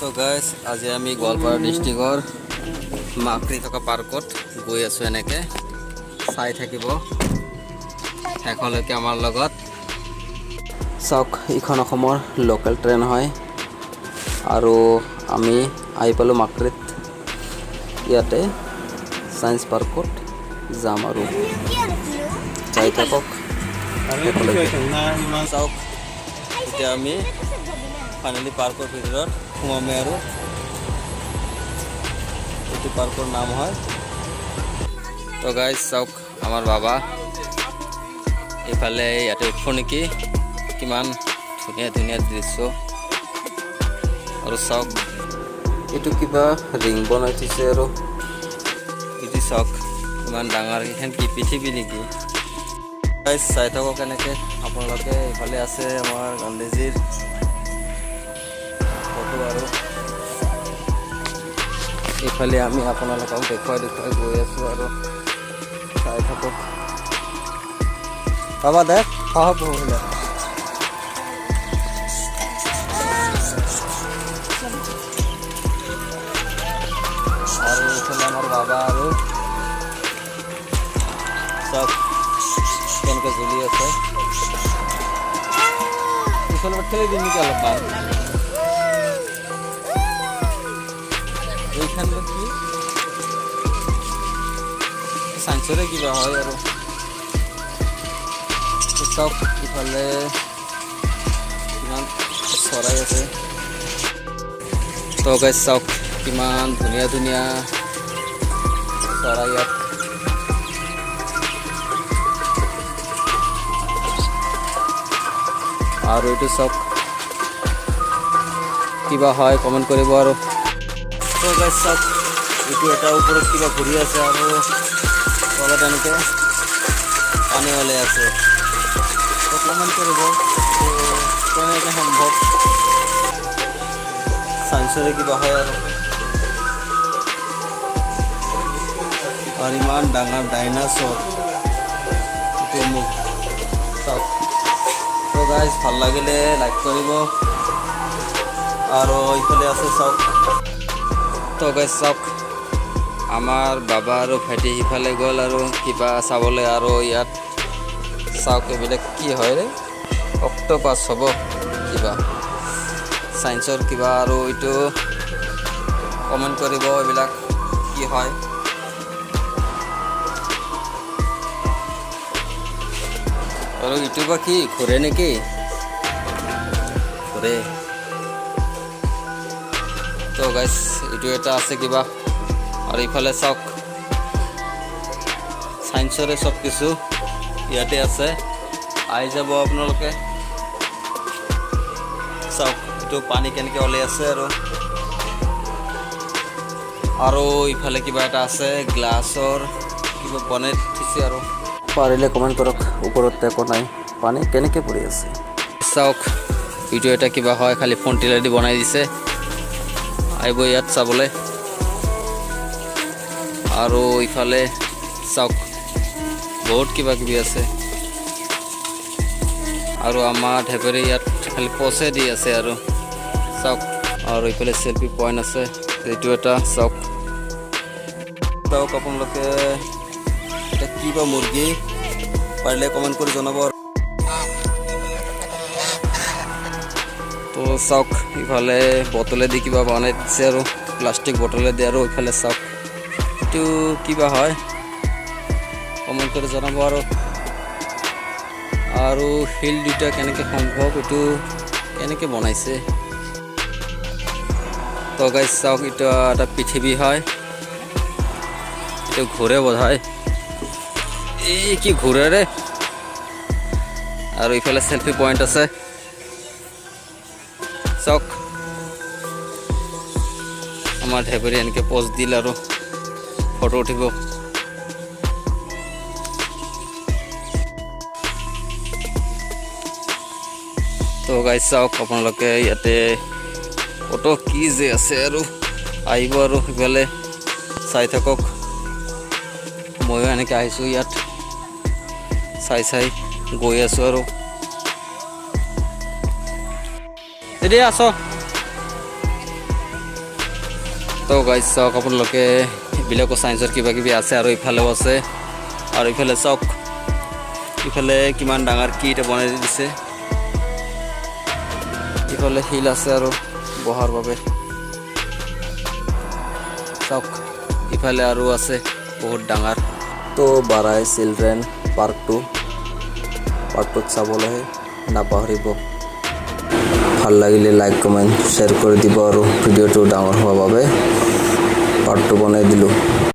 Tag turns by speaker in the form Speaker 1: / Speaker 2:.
Speaker 1: তো গাইজ আজি আমি গোৱালপাৰা ডিষ্ট্ৰিক্টৰ মাকৰি থকা পাৰ্কত গৈ আছোঁ। এনেকৈ চাই থাকিব শেষলৈকে আমাৰ লগত। চাওক, এইখন অসমৰ লোকেল ট্ৰেইন হয় আৰু আমি আহি পালোঁ মাকৰিত। ইয়াতে ছায়েন্স পাৰ্কত যাম আৰু চাই থাকক শেষলৈকে। চাওক, এতিয়া আমি ফাইনেলি পাৰ্কৰ ভিতৰত সোমামে আৰু এইটো পাৰ্কৰ নাম হয়। তো গাইজ চাওক, আমাৰ বাবা এইফালে ইয়াতে উঠব নেকি। কিমান ধুনীয়া ধুনীয়া দৃশ্য। আৰু চাওক, এইটো কিবা ৰিং বনাই থৈছে আৰু এইটো চাওক ইমান ডাঙৰ। এইখন কি পৃথিৱী নেকি? গাইজ চাই থাকক কেনেকৈ আপোনালোকে। এইফালে আছে আমাৰ গান্ধীজীৰ ফটো আৰু এইফালে আমি আপোনালোকক দেখুৱাই গৈ আছোঁ আৰু চাই থাকক। বাবা দেখ সহক বহুলে আৰু এইফালে আমাৰ বাবা আৰু চব কেনেকৈ জ্বলি আছে। এইফালে খেলি দিম নেকি অলপমান। এইখান কি চাইন্সৰে কিবা হয় আৰু চাওক ইফালে কিমান চৰাই আছে। তো গাইজ চাওক কিমান ধুনীয়া ধুনীয়া চৰাই ইয়াত। আৰু এইটো চাওক কিবা হয় কমেণ্ট কৰিব আৰু। তো গাইজ চাওক, এইটো এটা ওপৰত কিবা ঘূৰি আছে আৰু তলত এনেকৈ পানী ওলাই আছে। তো কমেণ্ট কৰিব কেনেকৈ সম্ভৱ। চাইন্সৰে কিবা হয় আৰু ইমান ডাঙৰ ডাইনাছৰ এইটো মোক চাওক। তো গাইজ ভাল লাগিলে লাইক কৰিব আৰু এইফালে আছে চাওক। তো গাইজ চাওক, আমাৰ বাবা আৰু ভাইটি সিফালে গ'ল আৰু কিবা চাবলৈ। আৰু ইয়াত চাওক এইবিলাক কি হয় ৰে, অক্টোপাছ হ'ব কিবা চাইন্সৰ কিবা। আৰু এইটো কমেণ্ট কৰিব এইবিলাক কি হয়। আৰু এইটো বা কি ঘূৰে নেকি? ঘূৰে। তো গাইজ এইটো এটা আছে কিবা। আৰু ইফালে চাওক চাইন্সৰে চব কিছু ইয়াতে আছে, আহি যাব আপোনালোকে। চাওক এইটো পানী কেনেকৈ ওলাই আছে আৰু ইফালে কিবা এটা আছে গ্লাছৰ কিবা বনাই থৈছে আৰু। পাৰিলে কমেণ্ট কৰক, ওপৰত একো নাই, পানী কেনেকৈ পৰি আছে। চাওক এইটো এটা কিবা হয়, খালি ফোন টিলাৰ দি বনাই দিছে। আহিব ইয়াত চাবলৈ। আৰু ইফালে চাওক বহুত কিবা কিবি আছে। আৰু আমাৰ ঢেপেৰে ইয়াত খালি পচে দি আছে আৰু চাওক। আৰু এইফালে চেল্ফি পইণ্ট আছে, এইটো এটা চাওক। চাওক আপোনালোকে এটা কি বা মুৰ্গী, পাৰিলে কমেণ্ট কৰি জনাব। তো চাওক ইফালে বটলেদি কিবা বনাই দিছে আৰু প্লাষ্টিক বটলেদি। আৰু ইফালে চাওক এইটো কিবা হয় কমেণ্ট কৰি জনাব। আৰু শিল দুটা কেনেকৈ সম্ভৱ, এইটো কেনেকৈ বনাইছে। তো গাইজ চাওক এইটো এটা পৃথিৱী হয়, এইটো ঘূৰে বোধহয়। এই কি ঘূৰে ৰে। আৰু ইফালে চেল্ফি পইণ্ট আছে চাওক। আমাৰ ঢেপেৰী এনেকৈ প'জ দিল আৰু ফটো উঠিব। তো গাইজ চাওক আপোনালোকে ইয়াতে ফটো কি যে আছে আৰু আহিব আৰু ইফালে চাই থাকক। ময়ো এনেকৈ আহিছোঁ ইয়াত চাই গৈ আছোঁ আৰু এদিকে আছ তো গাইজ চাওক আপোনালোকে এইবিলাকো চায়েন্সৰ কিবা কিবি আছে আৰু ইফালেও আছে আৰু ইফালে চাওক ইফালে কিমান ডাঙৰ কি এটা বনাই দিছে ইফালে শিল আছে আৰু বহাৰ বাবে চাওক ইফালে আৰু আছে বহুত ডাঙৰ তো বাৰাই চিলড্ৰেন পাৰ্কটোত চাবলৈ নাপাহৰিব ভাল লাগিলে লাইক কমেণ্ট শ্বেয়াৰ কৰি দিব আৰু ভিডিঅ'টো ডাঙৰ হোৱাৰ বাবে পাৰ্টটো বনাই দিলোঁ